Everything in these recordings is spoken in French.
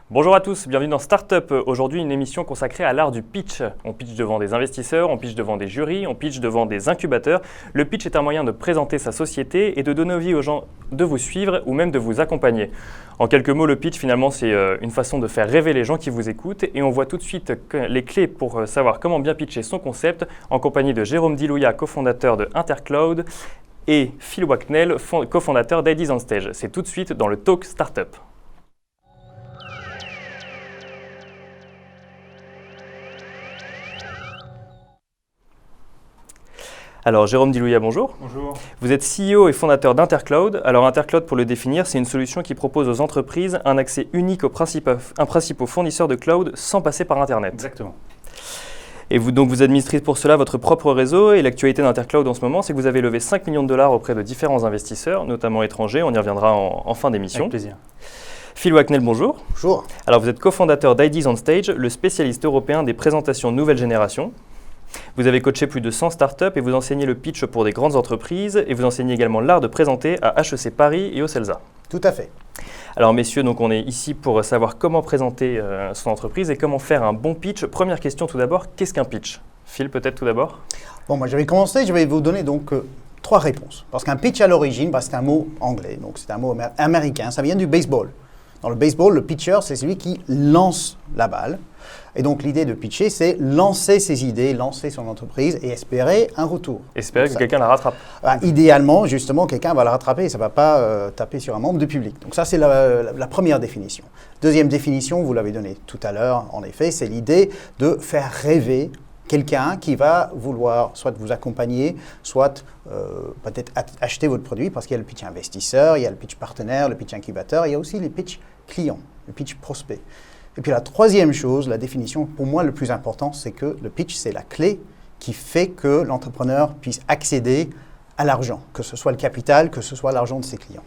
Bonjour à tous, bienvenue dans Startup. Aujourd'hui, une émission consacrée à l'art du pitch. On pitch devant des investisseurs, on pitch devant des jurys, on pitch devant des incubateurs. Le pitch est un moyen de présenter sa société et de donner envie aux gens de vous suivre ou même de vous accompagner. En quelques mots, le pitch, finalement, c'est une façon de faire rêver les gens qui vous écoutent et on voit tout de suite les clés pour savoir comment bien pitcher son concept en compagnie de Jérôme Dilouya, cofondateur de Intercloud, et Phil Wacknell, cofondateur d'Ideas on Stage. C'est tout de suite dans le Talk Startup. Alors, Jérôme Dilouya, bonjour. Bonjour. Vous êtes CEO et fondateur d'Intercloud. Alors, Intercloud, pour le définir, c'est une solution qui propose aux entreprises un accès unique aux principaux fournisseurs de cloud sans passer par Internet. Exactement. Et vous administrez pour cela votre propre réseau. Et l'actualité d'Intercloud en ce moment, c'est que vous avez levé 5 millions de dollars auprès de différents investisseurs, notamment étrangers. On y reviendra en fin d'émission. Avec plaisir. Phil Wacknell, bonjour. Bonjour. Alors, vous êtes cofondateur d'Ideas on Stage, le spécialiste européen des présentations nouvelle génération. Vous avez coaché plus de 100 startups et vous enseignez le pitch pour des grandes entreprises et vous enseignez également l'art de présenter à HEC Paris et au CELSA. Tout à fait. Alors messieurs, donc on est ici pour savoir comment présenter son entreprise et comment faire un bon pitch. Première question tout d'abord, qu'est-ce qu'un pitch? Phil, peut-être tout d'abord? Bon, moi je vais commencer, je vais vous donner donc 3 réponses. Parce qu'un pitch à l'origine, c'est un mot anglais, donc c'est un mot américain, ça vient du baseball. Dans le baseball, le pitcher, c'est celui qui lance la balle. Et donc l'idée de pitcher, c'est lancer ses idées, lancer son entreprise et espérer un retour. Espérer que quelqu'un la rattrape. Idéalement, justement, quelqu'un va la rattraper et ça ne va pas taper sur un membre du public. Donc ça, c'est la première définition. Deuxième définition, vous l'avez donnée tout à l'heure, en effet, c'est l'idée de faire rêver quelqu'un qui va vouloir soit vous accompagner, soit peut-être acheter votre produit, parce qu'il y a le pitch investisseur, il y a le pitch partenaire, le pitch incubateur, il y a aussi les pitch clients, le pitch prospect. Et puis la troisième chose, la définition, pour moi le plus important, c'est que le pitch, c'est la clé qui fait que l'entrepreneur puisse accéder à l'argent, que ce soit le capital, que ce soit l'argent de ses clients.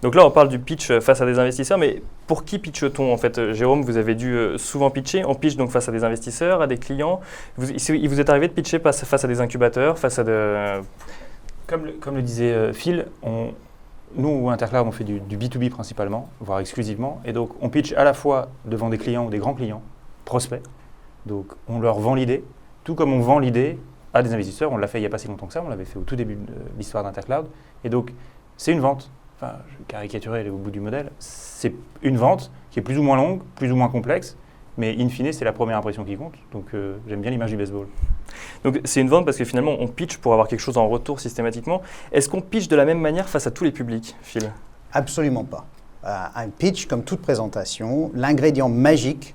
Donc là, on parle du pitch face à des investisseurs, mais pour qui pitche-t-on en fait? Jérôme, vous avez dû souvent pitcher. On pitch donc face à des investisseurs, à des clients. Il vous est arrivé de pitcher face à des incubateurs, face à de... Comme le disait Phil, nous, Intercloud, on fait du B2B principalement, voire exclusivement. Et donc, on pitch à la fois devant des clients ou des grands clients, prospects. Donc, on leur vend l'idée, tout comme on vend l'idée à des investisseurs. On l'a fait il n'y a pas si longtemps que ça, on l'avait fait au tout début de l'histoire d'Intercloud. Et donc, c'est une vente. Enfin, je vais caricaturer, aller au bout du modèle. C'est une vente qui est plus ou moins longue, plus ou moins complexe, mais in fine, c'est la première impression qui compte. Donc, j'aime bien l'image du baseball. Donc, c'est une vente parce que finalement, on pitch pour avoir quelque chose en retour systématiquement. Est-ce qu'on pitch de la même manière face à tous les publics, Phil? Absolument pas. Un pitch, comme toute présentation, l'ingrédient magique,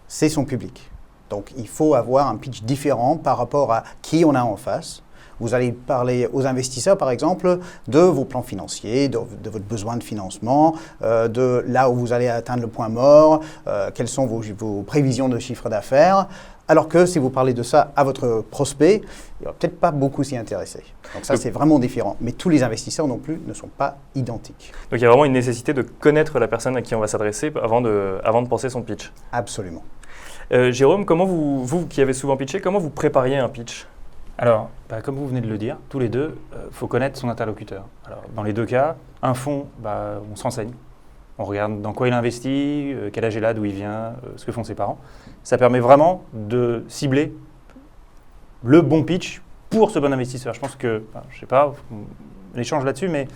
c'est son public. Donc, il faut avoir un pitch différent par rapport à qui on a en face. Vous allez parler aux investisseurs, par exemple, de vos plans financiers, de votre besoin de financement, de là où vous allez atteindre le point mort, quelles sont vos prévisions de chiffre d'affaires. Alors que si vous parlez de ça à votre prospect, il ne va peut-être pas beaucoup s'y intéresser. Donc ça, c'est vraiment différent. Mais tous les investisseurs non plus ne sont pas identiques. Donc il y a vraiment une nécessité de connaître la personne à qui on va s'adresser avant de penser son pitch. Absolument. Jérôme, comment vous qui avez souvent pitché, comment vous prépariez un pitch? Alors, comme vous venez de le dire, tous les deux, il faut connaître son interlocuteur. Alors, dans les deux cas, un fonds, on se renseigne. On regarde dans quoi il investit, quel âge il a, d'où il vient, ce que font ses parents. Ça permet vraiment de cibler le bon pitch pour ce bon investisseur. Je pense que, je ne sais pas, on échange là-dessus, mais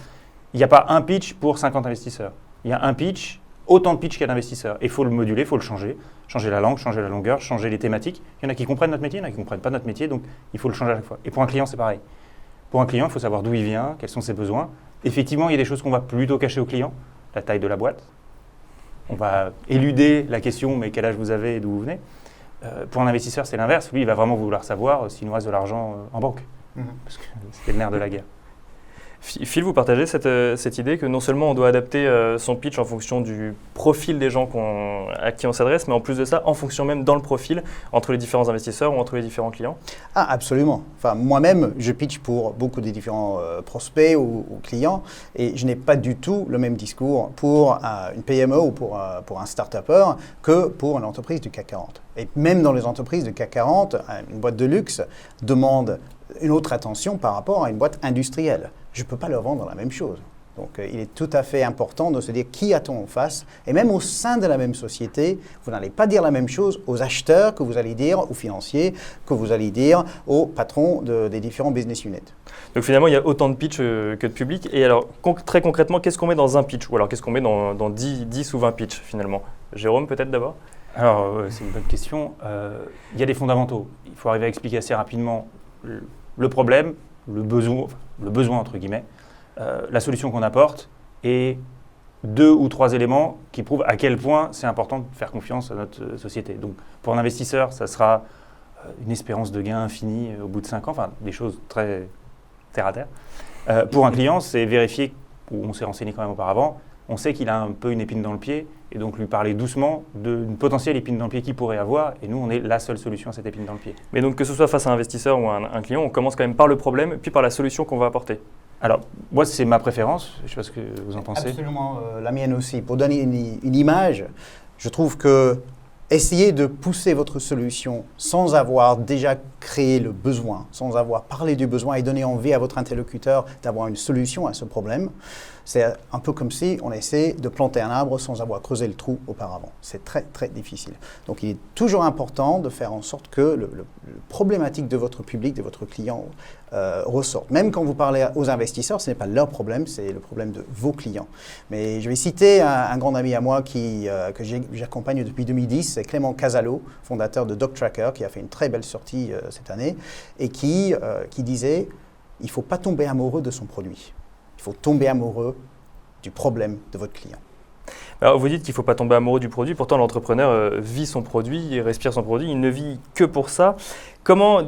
il n'y a pas un pitch pour 50 investisseurs. Il y a un pitch, autant de pitch qu'il y a d'investisseurs. Et il faut le moduler, il faut le changer. Changer la langue, changer la longueur, changer les thématiques. Il y en a qui comprennent notre métier, il y en a qui ne comprennent pas notre métier, donc il faut le changer à chaque fois. Et pour un client, c'est pareil. Pour un client, il faut savoir d'où il vient, quels sont ses besoins. Effectivement, il y a des choses qu'on va plutôt cacher au client. La taille de la boîte. On va éluder la question, mais quel âge vous avez et d'où vous venez. Pour un investisseur, c'est l'inverse. Lui, il va vraiment vouloir savoir s'il nous reste de l'argent en banque. Parce que c'est le nerf de la guerre. Phil, vous partagez cette idée que non seulement on doit adapter son pitch en fonction du profil des gens à qui on s'adresse, mais en plus de ça, en fonction même dans le profil entre les différents investisseurs ou entre les différents clients? Ah, absolument. Enfin, moi-même, je pitch pour beaucoup des différents prospects ou clients et je n'ai pas du tout le même discours pour une PME ou pour un start-upper que pour une entreprise du CAC 40. Et même dans les entreprises du CAC 40, une boîte de luxe demande une autre attention par rapport à une boîte industrielle. Je ne peux pas leur vendre la même chose. Donc, il est tout à fait important de se dire qui a-t-on en face. Et même au sein de la même société, vous n'allez pas dire la même chose aux acheteurs que vous allez dire aux financiers, que vous allez dire aux patrons des différents business units. Donc finalement, il y a autant de pitch que de public. Et alors, très concrètement, qu'est-ce qu'on met dans un pitch? Ou alors, qu'est-ce qu'on met dans 10 ou 20 pitchs finalement? Jérôme, peut-être d'abord? Alors, c'est une bonne question. Il y a des fondamentaux. Il faut arriver à expliquer assez rapidement le problème, le besoin entre guillemets, la solution qu'on apporte et 2 ou 3 éléments qui prouvent à quel point c'est important de faire confiance à notre société. Donc, pour un investisseur, ça sera une espérance de gain infinie au bout de 5 ans, enfin des choses très terre à terre. Pour un client, c'est vérifier, ou on s'est renseigné quand même auparavant, on sait qu'il a un peu une épine dans le pied, et donc lui parler doucement d'une potentielle épine dans le pied qu'il pourrait avoir, et nous, on est la seule solution à cette épine dans le pied. Mais donc que ce soit face à un investisseur ou un client, on commence quand même par le problème, puis par la solution qu'on va apporter. Alors, moi, c'est ma préférence, je ne sais pas ce que vous en pensez. Absolument, la mienne aussi. Pour donner une image, je trouve que essayez de pousser votre solution sans avoir déjà créé le besoin, sans avoir parlé du besoin et donné envie à votre interlocuteur d'avoir une solution à ce problème. C'est un peu comme si on essaie de planter un arbre sans avoir creusé le trou auparavant. C'est très, très difficile. Donc, il est toujours important de faire en sorte que le problématique de votre public, de votre client ressorte. Même quand vous parlez aux investisseurs, ce n'est pas leur problème, c'est le problème de vos clients. Mais je vais citer un grand ami à moi que j'accompagne depuis 2010, c'est Clément Casalo, fondateur de DocTracker, qui a fait une très belle sortie cette année et qui disait « Il ne faut pas tomber amoureux de son produit. Il faut tomber amoureux du problème de votre client. » Alors vous dites qu'il ne faut pas tomber amoureux du produit, pourtant l'entrepreneur vit son produit, il respire son produit, il ne vit que pour ça. Comment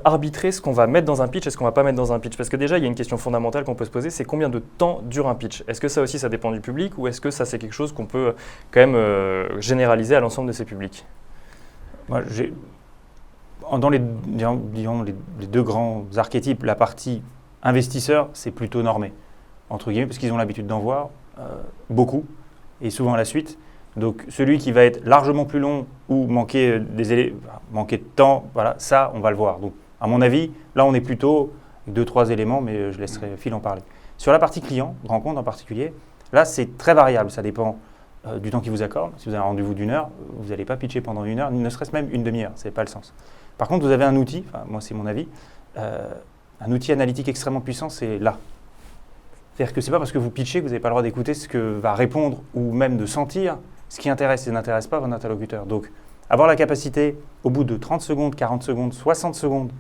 arbitrer ce qu'on va mettre dans un pitch et ce qu'on ne va pas mettre dans un pitch? Parce que déjà, il y a une question fondamentale qu'on peut se poser, c'est combien de temps dure un pitch? Est-ce que ça aussi, ça dépend du public ou est-ce que ça, c'est quelque chose qu'on peut quand même généraliser à l'ensemble de ces publics? Moi, dans les 2 grands archétypes, la partie investisseur, c'est plutôt normé, entre guillemets, parce qu'ils ont l'habitude d'en voir beaucoup, et souvent à la suite. Donc celui qui va être largement plus long ou manquer de temps, voilà, ça, on va le voir. Donc à mon avis, là, on est plutôt 2-3 éléments, mais je laisserai Phil en parler. Sur la partie client, grand compte en particulier, là, c'est très variable, ça dépend du temps qu'il vous accorde. Si vous avez un rendez-vous d'1 heure, vous n'allez pas pitcher pendant 1 heure, ne serait-ce même une demi-heure, ce n'est pas le sens. Par contre, vous avez un outil, moi c'est mon avis, un outil analytique extrêmement puissant, c'est là. C'est-à-dire que ce n'est pas parce que vous pitchez que vous n'avez pas le droit d'écouter ce que va répondre ou même de sentir ce qui intéresse et n'intéresse pas votre interlocuteur. Donc, avoir la capacité, au bout de 30 secondes, 40 secondes, 60 secondes,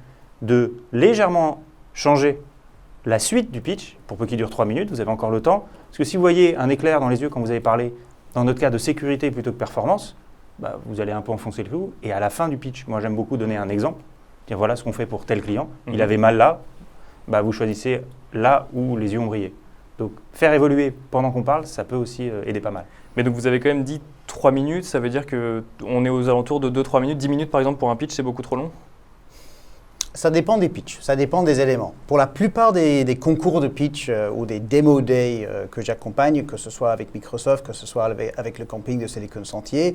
de légèrement changer la suite du pitch, pour peu qu'il dure 3 minutes, vous avez encore le temps. Parce que si vous voyez un éclair dans les yeux quand vous avez parlé, dans notre cas de sécurité plutôt que performance, vous allez un peu enfoncer le clou. Et à la fin du pitch, moi j'aime beaucoup donner un exemple. Dire voilà ce qu'on fait pour tel client. Il avait mal là, vous choisissez là où les yeux ont brillé. Donc faire évoluer pendant qu'on parle, ça peut aussi aider pas mal. Mais donc vous avez quand même dit 3 minutes, ça veut dire qu'on est aux alentours de 2-3 minutes. 10 minutes par exemple pour un pitch, c'est beaucoup trop long? Ça dépend des pitchs, ça dépend des éléments. Pour la plupart des concours de pitch ou des Demo Day que j'accompagne, que ce soit avec Microsoft, que ce soit avec le camping de Silicon Sentier,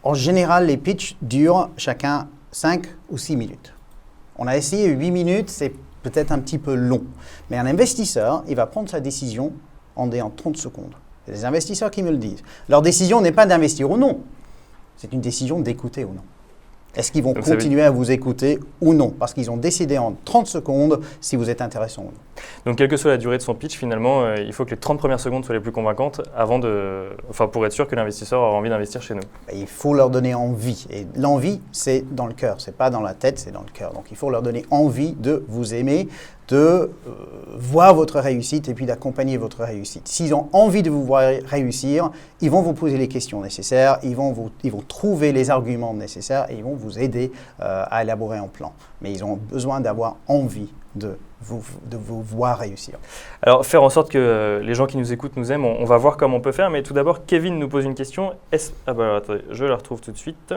en général, les pitchs durent chacun 5 ou 6 minutes. On a essayé 8 minutes, c'est peut-être un petit peu long. Mais un investisseur, il va prendre sa décision en 30 secondes. Il y a des investisseurs qui me le disent. Leur décision n'est pas d'investir ou non. C'est une décision d'écouter ou non. Est-ce qu'ils vont continuer à vous écouter ou non? Parce qu'ils ont décidé en 30 secondes si vous êtes intéressant ou non. Donc, quelle que soit la durée de son pitch, finalement, il faut que les 30 premières secondes soient les plus convaincantes pour être sûr que l'investisseur aura envie d'investir chez nous. Il faut leur donner envie. Et l'envie, c'est dans le cœur. Ce n'est pas dans la tête, c'est dans le cœur. Donc, il faut leur donner envie de vous aimer, de voir votre réussite et puis d'accompagner votre réussite. S'ils ont envie de vous voir réussir, ils vont vous poser les questions nécessaires, ils vont trouver les arguments nécessaires et ils vont vous aider à élaborer un plan. Mais ils ont besoin d'avoir envie de vous voir réussir. Alors, faire en sorte que les gens qui nous écoutent nous aiment, on va voir comment on peut faire. Mais tout d'abord, Kevin nous pose une question. Attendez, je la retrouve tout de suite.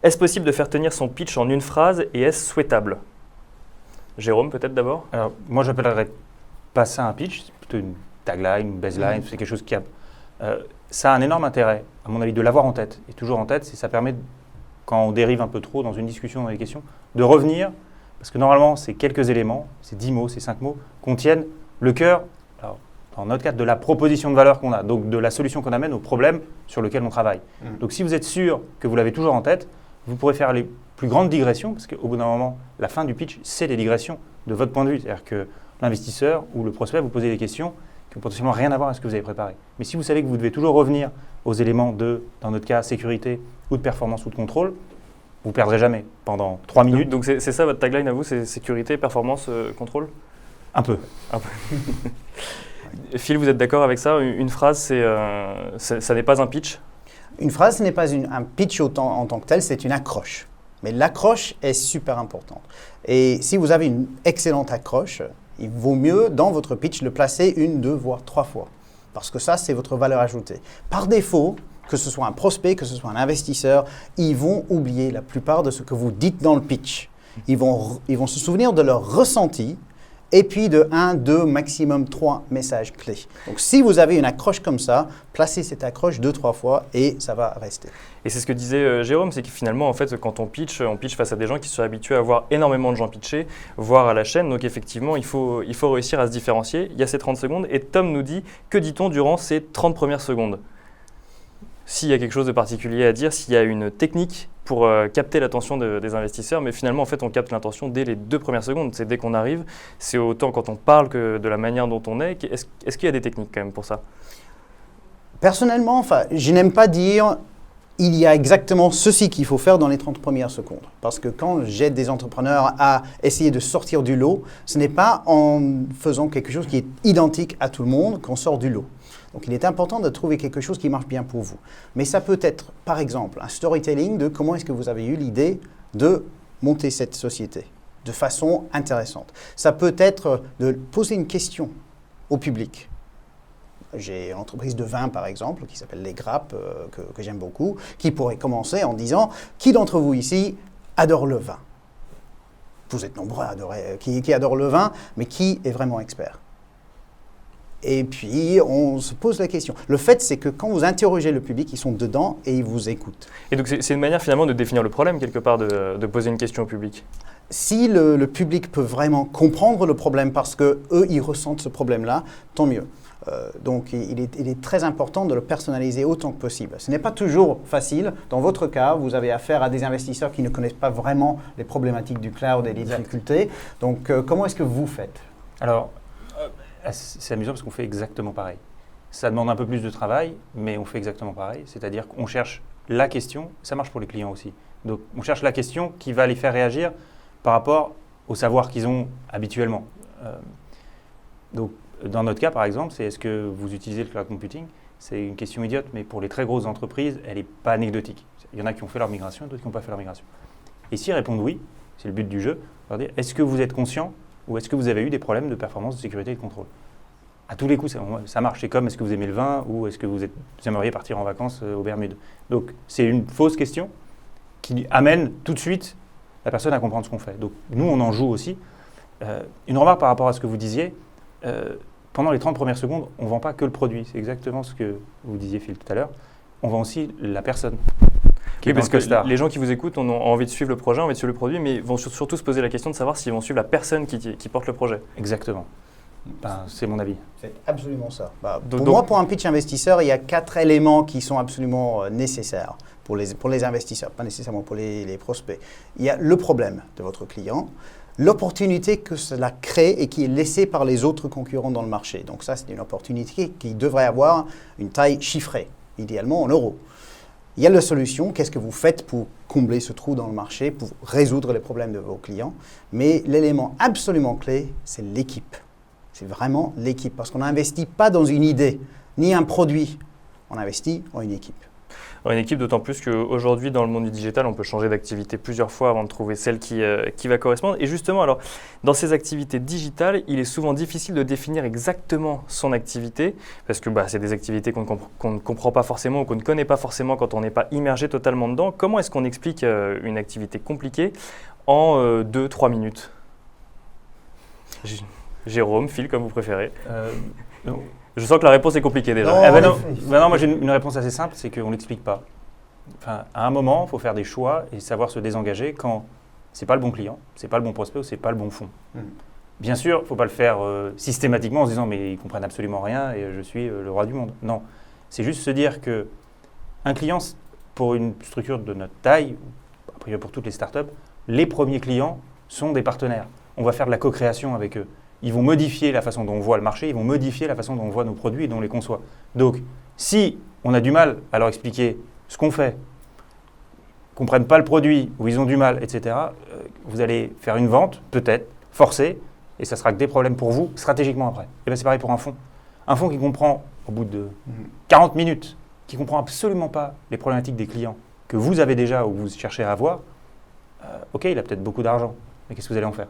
Est-ce possible de faire tenir son pitch en une phrase et est-ce souhaitable? Jérôme, peut-être d'abord? Alors, moi, je n'appellerais pas ça un pitch, c'est plutôt une tagline, une baseline, c'est quelque chose qui a… ça a un énorme intérêt, à mon avis, de l'avoir en tête. Et toujours en tête, ça permet, quand on dérive un peu trop dans une discussion, dans les questions, de revenir Parce que normalement, ces quelques éléments, ces 10 mots, ces 5 mots, contiennent le cœur, alors, dans notre cas, de la proposition de valeur qu'on a, donc de la solution qu'on amène au problème sur lequel on travaille. Donc si vous êtes sûr que vous l'avez toujours en tête, vous pourrez faire les plus grandes digressions, parce qu'au bout d'un moment, la fin du pitch, c'est les digressions de votre point de vue. C'est-à-dire que l'investisseur ou le prospect vous posez des questions qui n'ont potentiellement rien à voir avec ce que vous avez préparé. Mais si vous savez que vous devez toujours revenir aux éléments de, dans notre cas, sécurité ou de performance ou de contrôle, vous ne perdrez jamais pendant 3 minutes. Donc c'est ça votre tagline à vous, c'est sécurité, performance, contrôle? Un peu. Phil, vous êtes d'accord avec ça? Une phrase, ça n'est pas un pitch? Une phrase, ce n'est pas un pitch en tant que tel, c'est une accroche. Mais l'accroche est super importante. Et si vous avez une excellente accroche, il vaut mieux, dans votre pitch, le placer 1, 2, voire 3 fois. Parce que ça, c'est votre valeur ajoutée. Par défaut, que ce soit un prospect, que ce soit un investisseur, ils vont oublier la plupart de ce que vous dites dans le pitch. Ils vont se souvenir de leur ressenti et puis de 1, 2, maximum 3 messages clés. Donc, si vous avez une accroche comme ça, placez cette accroche 2, 3 fois et ça va rester. Et c'est ce que disait Jérôme, c'est que finalement, en fait, quand on pitch face à des gens qui sont habitués à voir énormément de gens pitcher, voire à la chaîne. Donc, effectivement, il faut réussir à se différencier. Il y a ces 30 secondes et Tom nous dit « Que dit-on durant ces 30 premières secondes ?» S'il y a quelque chose de particulier à dire, s'il y a une technique pour capter l'attention des investisseurs, mais finalement, en fait, on capte l'attention dès les 2 premières secondes. C'est dès qu'on arrive, c'est autant quand on parle que de la manière dont on est. Est-ce qu'il y a des techniques quand même pour ça? Personnellement, je n'aime pas dire il y a exactement ceci qu'il faut faire dans les 30 premières secondes. Parce que quand j'aide des entrepreneurs à essayer de sortir du lot, ce n'est pas en faisant quelque chose qui est identique à tout le monde qu'on sort du lot. Donc, il est important de trouver quelque chose qui marche bien pour vous. Mais ça peut être, par exemple, un storytelling de comment est-ce que vous avez eu l'idée de monter cette société de façon intéressante. Ça peut être de poser une question au public. J'ai une entreprise de vin, par exemple, qui s'appelle Les Grappes, que j'aime beaucoup, qui pourrait commencer en disant « Qui d'entre vous ici adore le vin ?» Vous êtes nombreux à adorer, qui adore le vin, mais qui est vraiment expert? Et puis, on se pose la question. Le fait, c'est que quand vous interrogez le public, ils sont dedans et ils vous écoutent. Et donc, c'est une manière finalement de définir le problème, quelque part, de poser une question au public. Si le public peut vraiment comprendre le problème parce qu'eux, ils ressentent ce problème-là, tant mieux. Donc, il est très important de le personnaliser autant que possible. Ce n'est pas toujours facile. Dans votre cas, vous avez affaire à des investisseurs qui ne connaissent pas vraiment les problématiques du cloud et les difficultés. Donc, comment est-ce que vous faites? Alors, c'est amusant parce qu'on fait exactement pareil. Ça demande un peu plus de travail, mais on fait exactement pareil. C'est-à-dire qu'on cherche la question, ça marche pour les clients aussi. Donc, on cherche la question qui va les faire réagir par rapport au savoir qu'ils ont habituellement. Donc, dans notre cas, par exemple, c'est est-ce que vous utilisez le cloud computing? C'est une question idiote, mais pour les très grosses entreprises, elle n'est pas anecdotique. Il y en a qui ont fait leur migration, d'autres qui n'ont pas fait leur migration. Et s'ils répondent oui, c'est le but du jeu, leur dire est-ce que vous êtes conscient ou est-ce que vous avez eu des problèmes de performance, de sécurité et de contrôle? À tous les coups, ça marche. C'est comme est-ce que vous aimez le vin ou est-ce que vous aimeriez partir en vacances aux Bermudes? Donc, c'est une fausse question qui amène tout de suite la personne à comprendre ce qu'on fait. Donc, nous, on en joue aussi. Une remarque par rapport à ce que vous disiez. Pendant les 30 premières secondes, on ne vend pas que le produit. C'est exactement ce que vous disiez, Phil, tout à l'heure. On vend aussi la personne. Oui, parce que les gens qui vous écoutent ont envie de suivre le projet, envie de suivre le produit, mais vont surtout se poser la question de savoir s'ils vont suivre la personne qui porte le projet. Exactement. C'est mon avis. C'est absolument ça. Pour moi, pour un pitch investisseur, il y a 4 éléments qui sont absolument nécessaires pour les investisseurs, pas nécessairement pour les prospects. Il y a le problème de votre client, l'opportunité que cela crée et qui est laissée par les autres concurrents dans le marché. Donc ça, c'est une opportunité qui devrait avoir une taille chiffrée, idéalement en euros. Il y a la solution, qu'est-ce que vous faites pour combler ce trou dans le marché, pour résoudre les problèmes de vos clients. Mais l'élément absolument clé, c'est l'équipe. C'est vraiment l'équipe, parce qu'on n'investit pas dans une idée, ni un produit, on investit en une équipe. Une équipe, d'autant plus qu'aujourd'hui, dans le monde du digital, on peut changer d'activité plusieurs fois avant de trouver celle qui va correspondre. Et justement, alors, dans ces activités digitales, il est souvent difficile de définir exactement son activité, parce que c'est des activités qu'on ne comprend pas forcément ou qu'on ne connaît pas forcément quand on n'est pas immergé totalement dedans. Comment est-ce qu'on explique une activité compliquée en 2-3 minutes? Jérôme, Phil, comme vous préférez. Je sens que la réponse est compliquée déjà. Non, moi j'ai une réponse assez simple, c'est qu'on ne l'explique pas. Enfin, à un moment, il faut faire des choix et savoir se désengager quand c'est pas le bon client, c'est pas le bon prospect ou c'est pas le bon fonds. Bien sûr, il ne faut pas le faire systématiquement en se disant mais ils comprennent absolument rien et je suis le roi du monde. Non, c'est juste se dire que un client, pour une structure de notre taille, a priori pour toutes les startups, les premiers clients sont des partenaires. On va faire de la co-création avec eux. Ils vont modifier la façon dont on voit le marché, ils vont modifier la façon dont on voit nos produits et dont on les conçoit. Donc, si on a du mal à leur expliquer ce qu'on fait, qu'ils ne comprennent pas le produit, ou ils ont du mal, etc., vous allez faire une vente, peut-être, forcée, et ça sera que des problèmes pour vous, stratégiquement après. Et bien c'est pareil pour un fonds. Un fonds qui comprend, au bout de 40 minutes, qui ne comprend absolument pas les problématiques des clients que vous avez déjà ou que vous cherchez à avoir, ok, il a peut-être beaucoup d'argent, mais qu'est-ce que vous allez en faire ?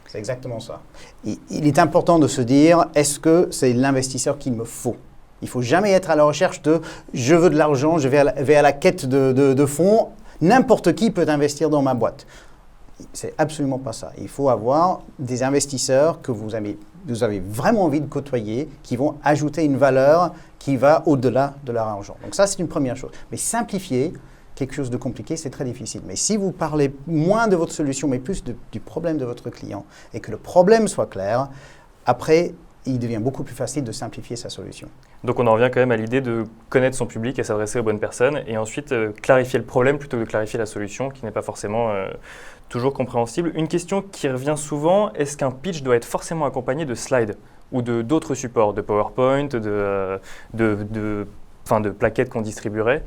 C'est exactement ça. Il est important de se dire, est-ce que c'est l'investisseur qu'il me faut ? Il ne faut jamais être à la recherche de « je veux de l'argent, je vais à la quête de fonds, n'importe qui peut investir dans ma boîte ». C'est absolument pas ça. Il faut avoir des investisseurs que vous avez vraiment envie de côtoyer, qui vont ajouter une valeur qui va au-delà de leur argent. Donc ça, c'est une première chose. Mais simplifier quelque chose de compliqué, c'est très difficile. Mais si vous parlez moins de votre solution, mais plus du problème de votre client, et que le problème soit clair, après, il devient beaucoup plus facile de simplifier sa solution. Donc on en revient quand même à l'idée de connaître son public et s'adresser aux bonnes personnes, et ensuite clarifier le problème plutôt que de clarifier la solution, qui n'est pas forcément toujours compréhensible. Une question qui revient souvent, est-ce qu'un pitch doit être forcément accompagné de slides ou d'autres supports, de PowerPoint, de plaquettes qu'on distribuerait ?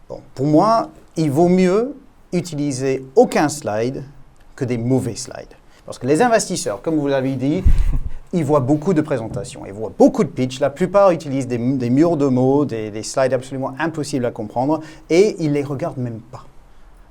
Bon, pour moi, il vaut mieux utiliser aucun slide que des mauvais slides. Parce que les investisseurs, comme vous l'avez dit, ils voient beaucoup de présentations, ils voient beaucoup de pitch. La plupart utilisent des murs de mots, des slides absolument impossibles à comprendre, et ils ne les regardent même pas.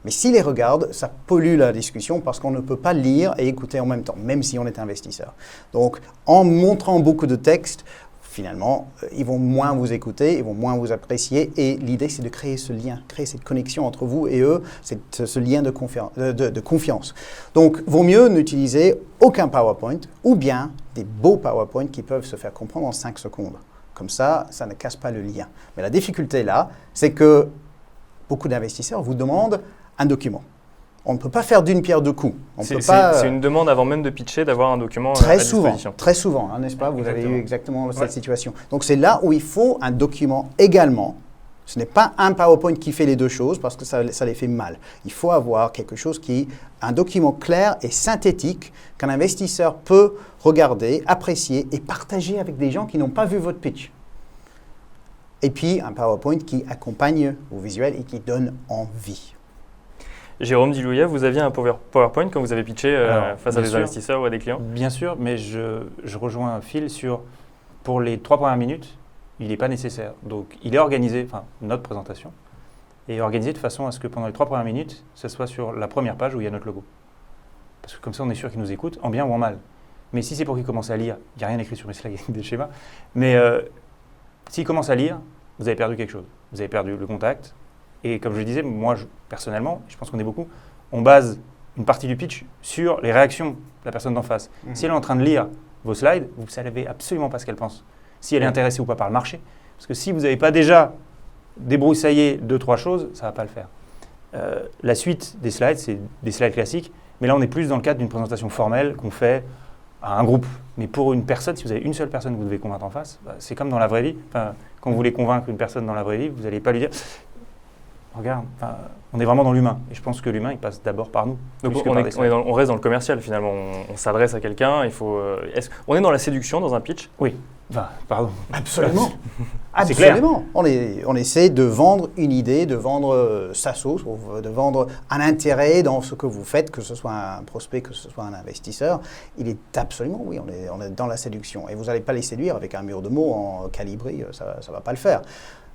Mais s'ils les regardent, ça pollue la discussion parce qu'on ne peut pas lire et écouter en même temps, même si on est investisseur. Donc, en montrant beaucoup de textes, finalement, ils vont moins vous écouter, ils vont moins vous apprécier. Et l'idée, c'est de créer ce lien, créer cette connexion entre vous et eux, ce lien de confiance. Donc, vaut mieux n'utiliser aucun PowerPoint ou bien des beaux PowerPoint qui peuvent se faire comprendre en 5 secondes. Comme ça ne casse pas le lien. Mais la difficulté là, c'est que beaucoup d'investisseurs vous demandent un document. On ne peut pas faire d'une pierre deux coups. C'est une demande avant même de pitcher d'avoir un document à disposition. Très souvent, n'est-ce pas ? Vous avez eu exactement cette situation. Donc c'est là où il faut un document également. Ce n'est pas un PowerPoint qui fait les deux choses parce que ça les fait mal. Il faut avoir quelque chose un document clair et synthétique qu'un investisseur peut regarder, apprécier et partager avec des gens qui n'ont pas vu votre pitch. Et puis un PowerPoint qui accompagne vos visuels et qui donne envie. Jérôme Dilouillet, vous aviez un PowerPoint quand vous avez pitché face à des investisseurs ou à des clients ? Bien sûr, mais je rejoins Phil sur, pour les 3 premières minutes, il n'est pas nécessaire. Donc il est organisé, notre présentation, est organisée de façon à ce que pendant les 3 premières minutes, ce soit sur la première page où il y a notre logo. Parce que comme ça, on est sûr qu'ils nous écoutent, en bien ou en mal. Mais si c'est pour qu'ils commencent à lire, il n'y a rien écrit sur mes slides, des schémas, mais s'ils commencent à lire, vous avez perdu quelque chose. Vous avez perdu le contact. Et comme je le disais, moi, personnellement, je pense qu'on est beaucoup, on base une partie du pitch sur les réactions de la personne d'en face. Si elle est en train de lire vos slides, vous ne savez absolument pas ce qu'elle pense. Si elle est intéressée ou pas par le marché. Parce que si vous n'avez pas déjà débroussaillé 2-3 choses, ça ne va pas le faire. La suite des slides, c'est des slides classiques, mais là, on est plus dans le cadre d'une présentation formelle qu'on fait à un groupe. Mais pour une personne, si vous avez une seule personne que vous devez convaincre en face, c'est comme dans la vraie vie. Quand vous voulez convaincre une personne dans la vraie vie, vous n'allez pas lui dire « Regarde, on est vraiment dans l'humain. » Et je pense que l'humain, il passe d'abord par nous. Donc on reste dans le commercial finalement. On s'adresse à quelqu'un. On est dans la séduction dans un pitch ? Oui. Pardon. Absolument. Absolument. On essaie de vendre une idée, de vendre sa sauce, de vendre un intérêt dans ce que vous faites, que ce soit un prospect, que ce soit un investisseur. Il est absolument, oui, on est dans la séduction. Et vous n'allez pas les séduire avec un mur de mots en calibri, ça ne va pas le faire.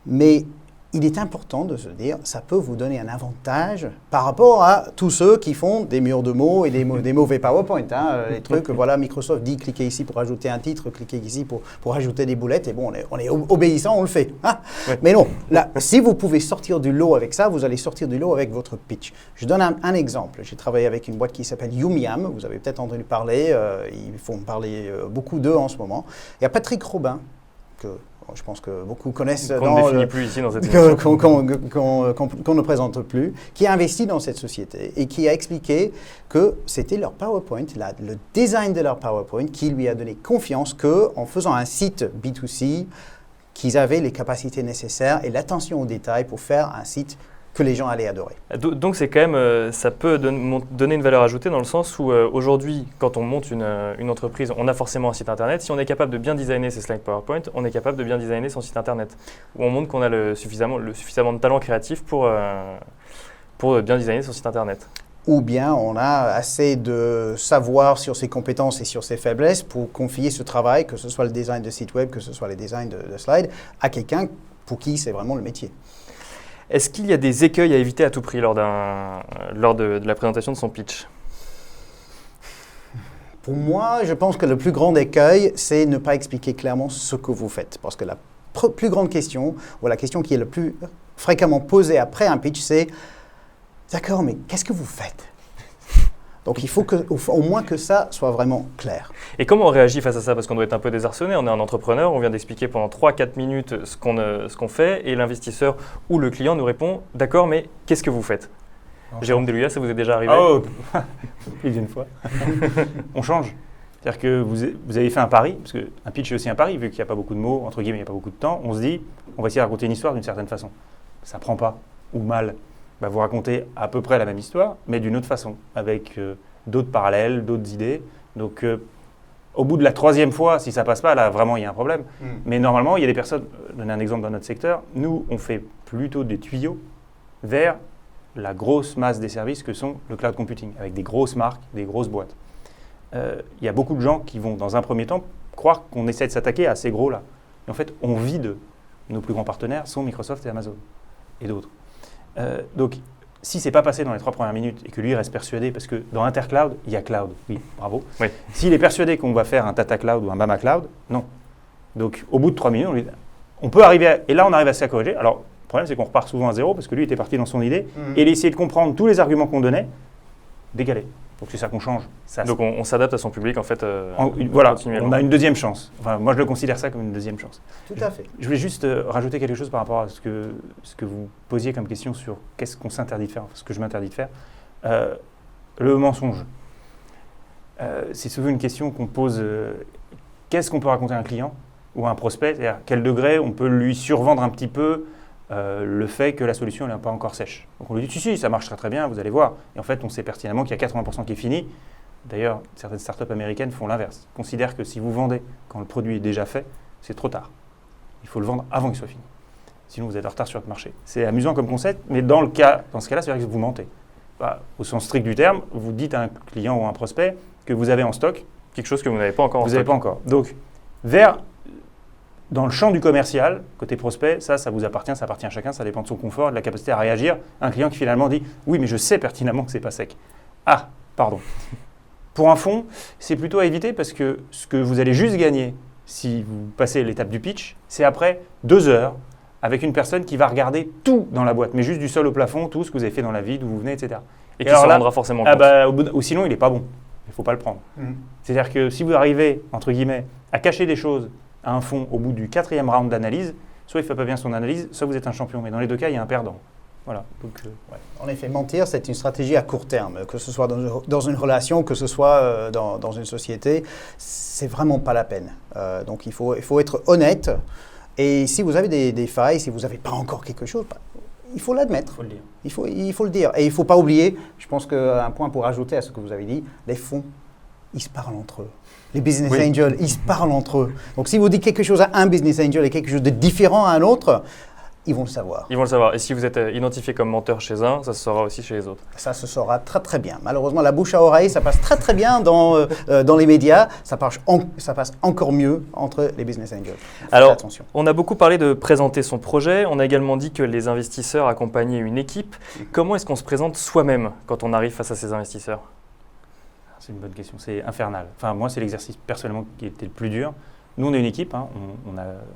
Mais il est important de se dire, ça peut vous donner un avantage par rapport à tous ceux qui font des murs de mots et des mauvais PowerPoint. Les trucs, voilà, Microsoft dit cliquez ici pour ajouter un titre, cliquez ici pour ajouter des boulettes. Et bon, on est obéissant, on le fait. Ouais. Mais non, là, si vous pouvez sortir du lot avec ça, vous allez sortir du lot avec votre pitch. Je donne un exemple. J'ai travaillé avec une boîte qui s'appelle Youmiam. Vous avez peut-être entendu parler. Ils font parler beaucoup d'eux en ce moment. Il y a Patrick Robin, que je pense que beaucoup connaissent, Qu'on ne définit plus ici dans cette qu'on ne présente plus, qui a investi dans cette société et qui a expliqué que c'était leur PowerPoint, le design de leur PowerPoint qui lui a donné confiance qu'en faisant un site B2C, qu'ils avaient les capacités nécessaires et l'attention aux détails pour faire un site que les gens allaient adorer. Donc c'est quand même, ça peut donner une valeur ajoutée dans le sens où aujourd'hui, quand on monte une entreprise, on a forcément un site internet. Si on est capable de bien designer ses slides PowerPoint, on est capable de bien designer son site internet. Où on montre qu'on a suffisamment de talent créatif pour bien designer son site internet. Ou bien on a assez de savoir sur ses compétences et sur ses faiblesses pour confier ce travail, que ce soit le design de site web, que ce soit les designs de slides, à quelqu'un pour qui c'est vraiment le métier. Est-ce qu'il y a des écueils à éviter à tout prix lors de la présentation de son pitch ? Pour moi, je pense que le plus grand écueil, c'est ne pas expliquer clairement ce que vous faites. Parce que la plus grande question, ou la question qui est le plus fréquemment posée après un pitch, c'est « D'accord, mais qu'est-ce que vous faites ?» Donc il faut au moins que ça soit vraiment clair. Et comment on réagit face à ça ? Parce qu'on doit être un peu désarçonné, on est un entrepreneur, on vient d'expliquer pendant 3-4 minutes ce qu'on fait et l'investisseur ou le client nous répond « D'accord, mais qu'est-ce que vous faites ?» Jérôme Deluya, ça vous est déjà arrivé ? Oh, plus d'une fois. On change. C'est-à-dire que vous avez fait un pari, parce qu'un pitch est aussi un pari, vu qu'il n'y a pas beaucoup de mots, entre guillemets, il n'y a pas beaucoup de temps, on se dit on va essayer de raconter une histoire d'une certaine façon. Ça ne prend pas, ou mal. Vous racontez à peu près la même histoire, mais d'une autre façon, avec d'autres parallèles, d'autres idées. Donc, au bout de la 3e fois, si ça ne passe pas, là, vraiment, il y a un problème. Mais normalement, il y a des personnes, donner un exemple dans notre secteur, nous, on fait plutôt des tuyaux vers la grosse masse des services que sont le cloud computing, avec des grosses marques, des grosses boîtes. Il y a beaucoup de gens qui vont, dans un premier temps, croire qu'on essaie de s'attaquer à ces gros-là. Et en fait, on vide. Nos plus grands partenaires sont Microsoft et Amazon, et d'autres. Donc, si ce n'est pas passé dans les 3 premières minutes et que lui reste persuadé, parce que dans Intercloud, il y a cloud, oui, bravo. Oui. S'il est persuadé qu'on va faire un Tata Cloud ou un Mama Cloud, non. Donc, au bout de 3 minutes, on peut arriver et là, on arrive à se corriger. Alors, le problème, c'est qu'on repart souvent à zéro parce que lui était parti dans son idée et il essayait de comprendre tous les arguments qu'on donnait, d'égaler. Donc, c'est ça qu'on change. Donc, on s'adapte à son public, en fait. Voilà, on a une deuxième chance. Enfin, moi, je le considère ça comme une deuxième chance. Tout à fait. Je voulais juste rajouter quelque chose par rapport à ce que vous posiez comme question sur qu'est-ce qu'on s'interdit de faire, ce que je m'interdis de faire. Le mensonge. C'est souvent une question qu'on pose. Qu'est-ce qu'on peut raconter à un client ou à un prospect ? C'est-à-dire, quel degré on peut lui survendre un petit peu le fait que la solution n'est pas encore sèche. Donc on lui dit, si, ça marche très très bien, vous allez voir. Et en fait, on sait pertinemment qu'il y a 80% qui est fini. D'ailleurs, certaines startups américaines font l'inverse. Considèrent que si vous vendez quand le produit est déjà fait, c'est trop tard. Il faut le vendre avant qu'il soit fini. Sinon, vous êtes en retard sur votre marché. C'est amusant comme concept, mais dans ce cas-là, c'est vrai que vous mentez. Au sens strict du terme, vous dites à un client ou à un prospect que vous avez en stock quelque chose que vous n'avez pas encore en stock. Vous n'avez pas encore. Donc, dans le champ du commercial, côté prospect, ça vous appartient, ça appartient à chacun, ça dépend de son confort, de la capacité à réagir. Un client qui finalement dit « Oui, mais je sais pertinemment que ce n'est pas sec. » Ah, pardon. Pour un fonds, c'est plutôt à éviter parce que ce que vous allez juste gagner si vous passez l'étape du pitch, c'est après 2 heures avec une personne qui va regarder tout dans la boîte, mais juste du sol au plafond, tout ce que vous avez fait dans la vie, d'où vous venez, etc. Et qui s'en rendra forcément compte. Ou sinon, il n'est pas bon. Il ne faut pas le prendre. C'est-à-dire que si vous arrivez, entre guillemets, à cacher des choses à un fonds au bout du 4e round d'analyse, soit il ne fait pas bien son analyse, soit vous êtes un champion. Mais dans les 2 cas, il y a un perdant. Voilà. Donc, ouais. En effet, mentir, c'est une stratégie à court terme. Que ce soit dans une relation, que ce soit dans une société, c'est vraiment pas la peine. Donc il faut être honnête. Et si vous avez des failles, si vous n'avez pas encore quelque chose, il faut l'admettre. Il faut le dire. Il faut le dire. Et il ne faut pas oublier, je pense qu'un point pour ajouter à ce que vous avez dit, les fonds, ils se parlent entre eux. Les business angels, ils se parlent entre eux. Donc si vous dites quelque chose à un business angel et quelque chose de différent à un autre, ils vont le savoir. Ils vont le savoir. Et si vous êtes identifié comme menteur chez un, ça se saura aussi chez les autres. Ça se saura très très bien. Malheureusement, la bouche à oreille, ça passe très très bien dans les médias. Ça passe encore mieux entre les business angels. Alors, attention. On a beaucoup parlé de présenter son projet. On a également dit que les investisseurs accompagnaient une équipe. Comment est-ce qu'on se présente soi-même quand on arrive face à ces investisseurs ? C'est une bonne question. C'est infernal. Enfin, moi, c'est l'exercice personnellement qui était le plus dur. Nous, on est une équipe. Hein.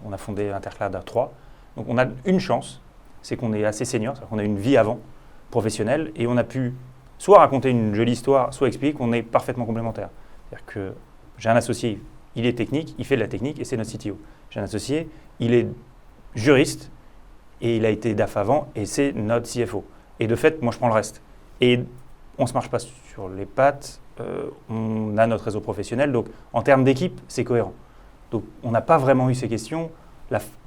On a fondé Intercloud à 3. Donc on a une chance, c'est qu'on est assez senior, c'est-à-dire qu'on a une vie avant, professionnelle, et on a pu soit raconter une jolie histoire, soit expliquer qu'on est parfaitement complémentaires. C'est-à-dire que j'ai un associé, il est technique, il fait de la technique, et c'est notre CTO. j'ai un associé, il est juriste et il a été DAF avant et c'est notre CFO. Et de fait, moi je prends le reste. Et on ne se marche pas sur les pattes, on a notre réseau professionnel, donc en termes d'équipe, c'est cohérent. Donc on n'a pas vraiment eu ces questions.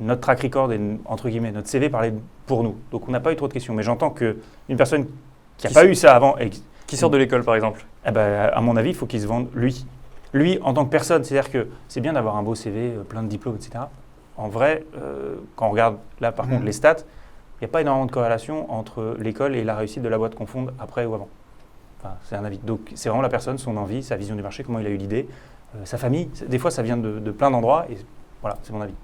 Notre track record et entre guillemets notre CV parlait pour nous. Donc on n'a pas eu trop de questions. Mais j'entends qu'une personne qui n'a pas eu ça avant… Qui sort de l'école par exemple, à mon avis, il faut qu'il se vende lui. Lui en tant que personne, c'est-à-dire que c'est bien d'avoir un beau CV, plein de diplômes, etc. En vrai, quand on regarde là par contre les stats, il n'y a pas énormément de corrélation entre l'école et la réussite de la boîte qu'on fonde après ou avant. Enfin, c'est un avis. Donc c'est vraiment la personne, son envie, sa vision du marché, comment il a eu l'idée, sa famille. Des fois, ça vient de plein d'endroits et voilà, c'est mon avis.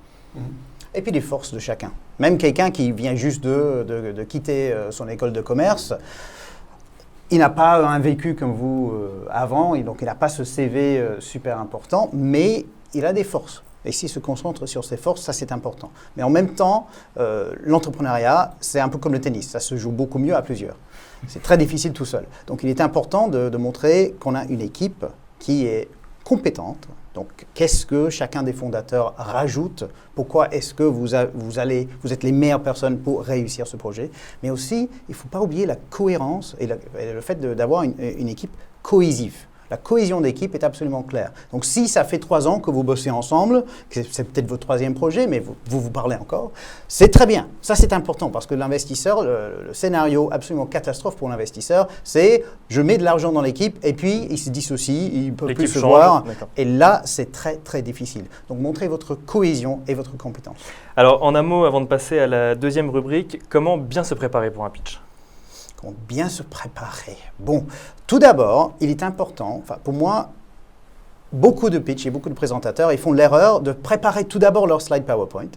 Et puis les forces de chacun. Même quelqu'un qui vient juste de quitter son école de commerce, il n'a pas un vécu comme vous avant, et donc il n'a pas ce CV super important, mais il a des forces. Et s'il se concentre sur ses forces, ça c'est important. Mais en même temps, l'entrepreneuriat, c'est un peu comme le tennis, ça se joue beaucoup mieux à plusieurs. C'est très difficile tout seul. Donc il est important de montrer qu'on a une équipe qui est compétente. Donc qu'est-ce que chacun des fondateurs rajoute? Pourquoi est-ce que vous êtes les meilleures personnes pour réussir ce projet? Mais aussi, il ne faut pas oublier la cohérence et le fait d'avoir une équipe cohésive. La cohésion d'équipe est absolument claire. Donc si ça fait 3 ans que vous bossez ensemble, que c'est peut-être votre 3e projet, mais vous parlez encore, c'est très bien. Ça c'est important parce que l'investisseur, le scénario absolument catastrophe pour l'investisseur, c'est je mets de l'argent dans l'équipe et puis il se dissocie, il ne peut plus se voir. Et là c'est très très difficile. Donc montrez votre cohésion et votre compétence. Alors en un mot, avant de passer à la 2e rubrique, comment bien se préparer pour un pitch? Comment bien se préparer? Bon, tout d'abord, il est important, pour moi, beaucoup de pitch et beaucoup de présentateurs, ils font l'erreur de préparer tout d'abord leur slide PowerPoint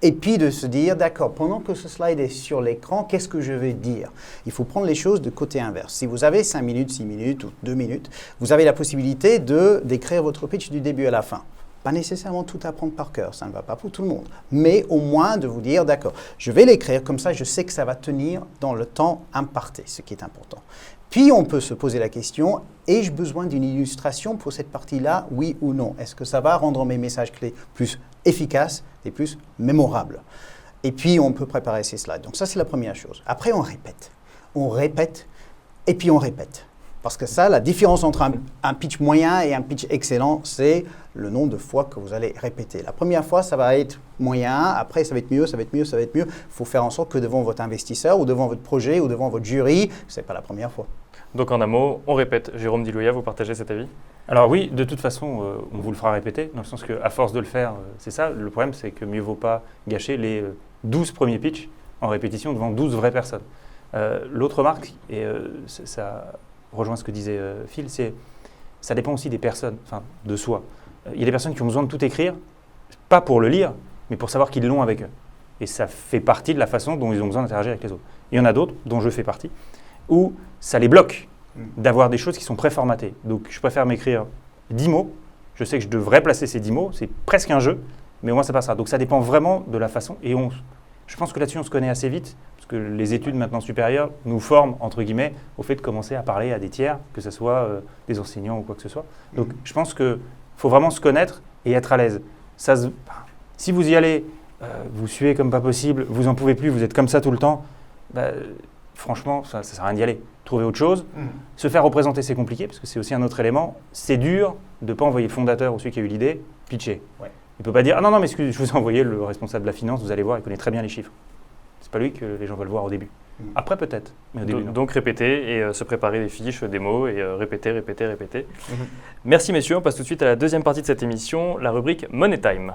et puis de se dire, d'accord, pendant que ce slide est sur l'écran, qu'est-ce que je vais dire? Il faut prendre les choses de côté inverse. Si vous avez 5 minutes, 6 minutes ou 2 minutes, vous avez la possibilité d'écrire votre pitch du début à la fin. Pas nécessairement tout apprendre par cœur, ça ne va pas pour tout le monde. Mais au moins de vous dire, d'accord, je vais l'écrire, comme ça je sais que ça va tenir dans le temps imparti, ce qui est important. Puis on peut se poser la question, ai-je besoin d'une illustration pour cette partie-là, oui ou non? Est-ce que ça va rendre mes messages clés plus efficaces et plus mémorables? Et puis on peut préparer ces slides. Donc ça c'est la première chose. Après on répète et puis on répète. Parce que ça, la différence entre un pitch moyen et un pitch excellent, c'est le nombre de fois que vous allez répéter. La première fois, ça va être moyen, après ça va être mieux, ça va être mieux, ça va être mieux. Il faut faire en sorte que devant votre investisseur ou devant votre projet ou devant votre jury, ce n'est pas la première fois. Donc en un mot, on répète. Jérôme Dilouya, vous partagez cet avis? Alors oui, de toute façon, on vous le fera répéter, dans le sens qu'à force de le faire, c'est ça. Le problème, c'est que mieux vaut pas gâcher les 12 premiers pitchs en répétition devant 12 vraies personnes. L'autre remarque, et ça rejoint ce que disait Phil, c'est ça dépend aussi des personnes, de soi. Il y a des personnes qui ont besoin de tout écrire, pas pour le lire, mais pour savoir qu'ils l'ont avec eux. Et ça fait partie de la façon dont ils ont besoin d'interagir avec les autres. Il y en a d'autres, dont je fais partie, où ça les bloque d'avoir des choses qui sont préformatées. Donc je préfère m'écrire 10 mots, je sais que je devrais placer ces 10 mots, c'est presque un jeu, mais au moins ça passera. Donc ça dépend vraiment de la façon, et je pense que là-dessus on se connaît assez vite, parce que les études maintenant supérieures nous forment, entre guillemets, au fait de commencer à parler à des tiers, que ce soit des enseignants ou quoi que ce soit. Donc je pense qu'il faut vraiment se connaître et être à l'aise. Si vous y allez, vous suez comme pas possible, vous en pouvez plus, vous êtes comme ça tout le temps, franchement, ça ne sert à rien d'y aller. Trouver autre chose. Se faire représenter, c'est compliqué, parce que c'est aussi un autre élément. C'est dur de ne pas envoyer le fondateur ou celui qui a eu l'idée pitcher. Ouais. Il ne peut pas dire « Ah non, mais excusez, je vous ai envoyé le responsable de la finance, vous allez voir, il connaît très bien les chiffres. » C'est pas lui que les gens veulent voir au début. Après peut-être, mais au début non. Donc répéter et se préparer des fiches, des mots et répéter. Merci messieurs, on passe tout de suite à la 2e partie de cette émission, la rubrique Money Time.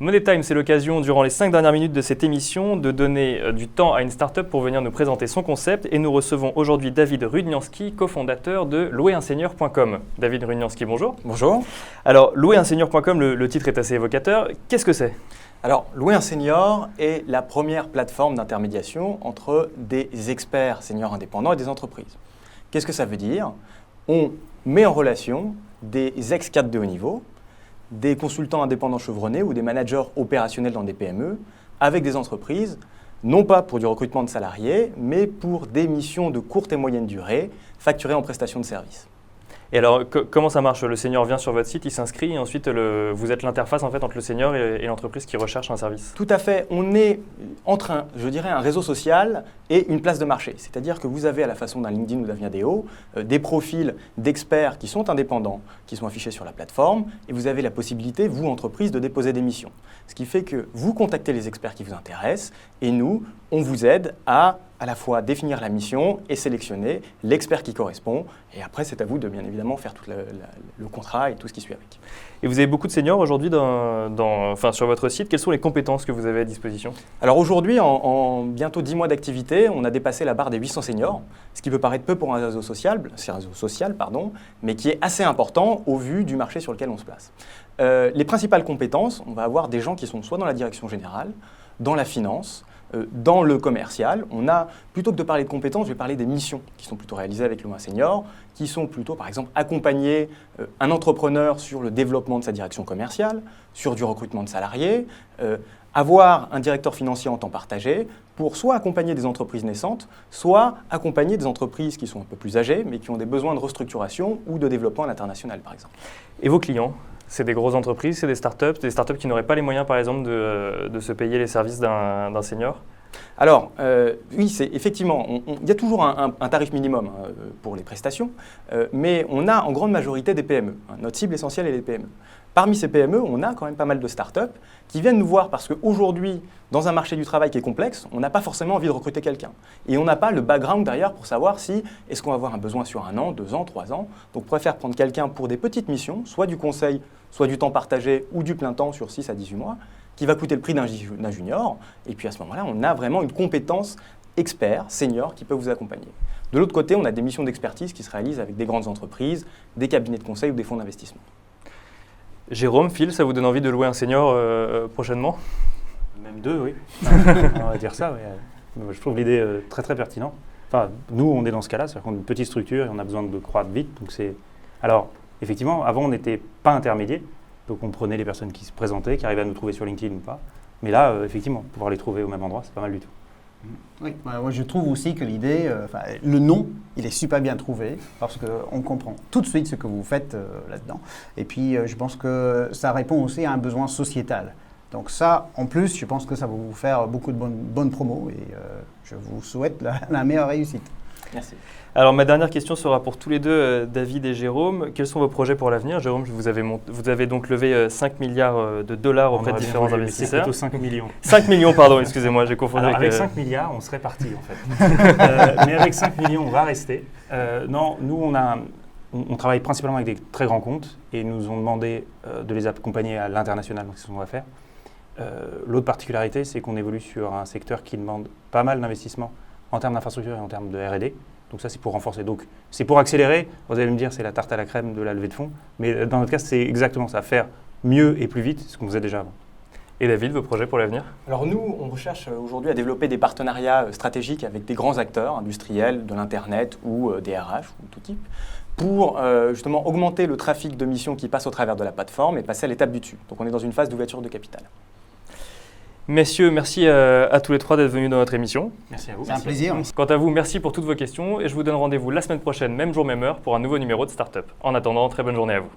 Money Time, c'est l'occasion, durant les 5 dernières minutes de cette émission, de donner du temps à une start-up pour venir nous présenter son concept. Et nous recevons aujourd'hui David Rudnianski, cofondateur de louerunsenior.com. David Rudnianski, bonjour. Bonjour. Alors, louerunsenior.com, le titre est assez évocateur. Qu'est-ce que c'est ? Alors, Louer un senior est la première plateforme d'intermédiation entre des experts seniors indépendants et des entreprises. Qu'est-ce que ça veut dire ? On met en relation des ex-cadres de haut niveau des consultants indépendants chevronnés ou des managers opérationnels dans des PME avec des entreprises, non pas pour du recrutement de salariés, mais pour des missions de courte et moyenne durée, facturées en prestation de services. Et alors, comment ça marche? Le senior vient sur votre site, il s'inscrit et ensuite vous êtes l'interface en fait entre le senior et l'entreprise qui recherche un service. Tout à fait. On est entre un réseau social et une place de marché. C'est-à-dire que vous avez à la façon d'un LinkedIn ou d'un Viadeo des profils d'experts qui sont indépendants, qui sont affichés sur la plateforme et vous avez la possibilité, vous, entreprise, de déposer des missions. Ce qui fait que vous contactez les experts qui vous intéressent et nous, on vous aide à la fois définir la mission et sélectionner l'expert qui correspond. Et après, c'est à vous de bien évidemment faire tout le contrat et tout ce qui suit avec. Et vous avez beaucoup de seniors aujourd'hui sur votre site. Quelles sont les compétences que vous avez à disposition? Alors aujourd'hui, en bientôt 10 mois d'activité, on a dépassé la barre des 800 seniors, ce qui peut paraître peu pour un réseau social, mais qui est assez important au vu du marché sur lequel on se place. Les principales compétences, on va avoir des gens qui sont soit dans la direction générale, dans la finance, dans le commercial. Plutôt que de parler de compétences, je vais parler des missions qui sont plutôt réalisées avec le senior, qui sont plutôt, par exemple, accompagner un entrepreneur sur le développement de sa direction commerciale, sur du recrutement de salariés, avoir un directeur financier en temps partagé pour soit accompagner des entreprises naissantes, soit accompagner des entreprises qui sont un peu plus âgées, mais qui ont des besoins de restructuration ou de développement à l'international, par exemple. Et vos clients? C'est des grosses entreprises, c'est des startups qui n'auraient pas les moyens, par exemple, de se payer les services d'un senior? Alors, oui, c'est effectivement, il y a toujours un tarif minimum pour les prestations, mais on a en grande majorité des PME. Notre cible essentielle est les PME. Parmi ces PME, on a quand même pas mal de startups qui viennent nous voir parce qu'aujourd'hui, dans un marché du travail qui est complexe, on n'a pas forcément envie de recruter quelqu'un. Et on n'a pas le background derrière pour savoir si est-ce qu'on va avoir un besoin sur 1 an, 2 ans, 3 ans. Donc, on préfère prendre quelqu'un pour des petites missions, soit du conseil, soit du temps partagé ou du plein temps sur 6 à 18 mois, qui va coûter le prix d'un junior. Et puis à ce moment-là, on a vraiment une compétence expert, senior, qui peut vous accompagner. De l'autre côté, on a des missions d'expertise qui se réalisent avec des grandes entreprises, des cabinets de conseil ou des fonds d'investissement. Jérôme, Phil, ça vous donne envie de louer un senior prochainement? Même 2, oui. On va dire ça, oui. Je trouve l'idée très très pertinente. Enfin, nous, on est dans ce cas-là, c'est-à-dire qu'on est une petite structure et on a besoin de croître vite. Donc alors, effectivement, avant, on n'était pas intermédiaire. Donc, on prenait les personnes qui se présentaient, qui arrivaient à nous trouver sur LinkedIn ou pas. Mais là, effectivement, pouvoir les trouver au même endroit, c'est pas mal du tout. Oui, moi je trouve aussi que l'idée, le nom, il est super bien trouvé parce qu'on comprend tout de suite ce que vous faites là-dedans. Et puis je pense que ça répond aussi à un besoin sociétal. Donc ça, en plus, je pense que ça va vous faire beaucoup de bonnes promos et je vous souhaite la meilleure réussite. Merci. Alors ma dernière question sera pour tous les deux, David et Jérôme. Quels sont vos projets pour l'avenir? Jérôme, vous avez donc levé 5 milliards de dollars auprès de différents investisseurs. C'est plutôt 5 millions. 5 millions, pardon, excusez-moi, j'ai confondu avec 5 milliards, on serait parti en fait. Mais avec 5 millions, on va rester. Non, nous, on travaille principalement avec des très grands comptes et ils nous ont demandé de les accompagner à l'international, donc c'est ce qu'on va faire. L'autre particularité, c'est qu'on évolue sur un secteur qui demande pas mal d'investissement en termes d'infrastructure et en termes de R&D. Donc ça, c'est pour renforcer. Donc c'est pour accélérer. Vous allez me dire, c'est la tarte à la crème de la levée de fonds. Mais dans notre cas, c'est exactement ça. Faire mieux et plus vite, ce qu'on faisait déjà avant. Et David, vos projets pour l'avenir? Alors nous, on recherche aujourd'hui à développer des partenariats stratégiques avec des grands acteurs industriels de l'Internet ou des RH ou tout type pour justement augmenter le trafic de missions qui passe au travers de la plateforme et passer à l'étape du dessus. Donc on est dans une phase d'ouverture de capital. Messieurs, merci à tous les trois d'être venus dans notre émission. Merci à vous. C'est un plaisir. Quant à vous, merci pour toutes vos questions et je vous donne rendez-vous la semaine prochaine, même jour, même heure, pour un nouveau numéro de Startup. En attendant, très bonne journée à vous.